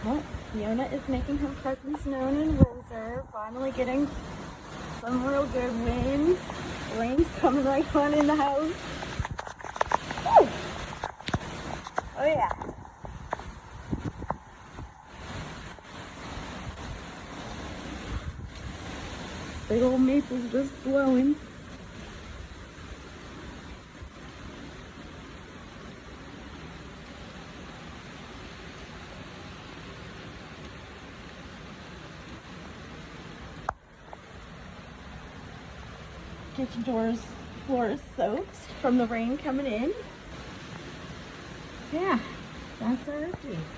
Well, Fiona is making her presence known in Windsor, finally getting some real good wind. Rain's coming right on in the house. Woo! Oh yeah. Big old maple's just blowing. Kitchen floor is soaked from the rain coming in. Yeah, that's our update.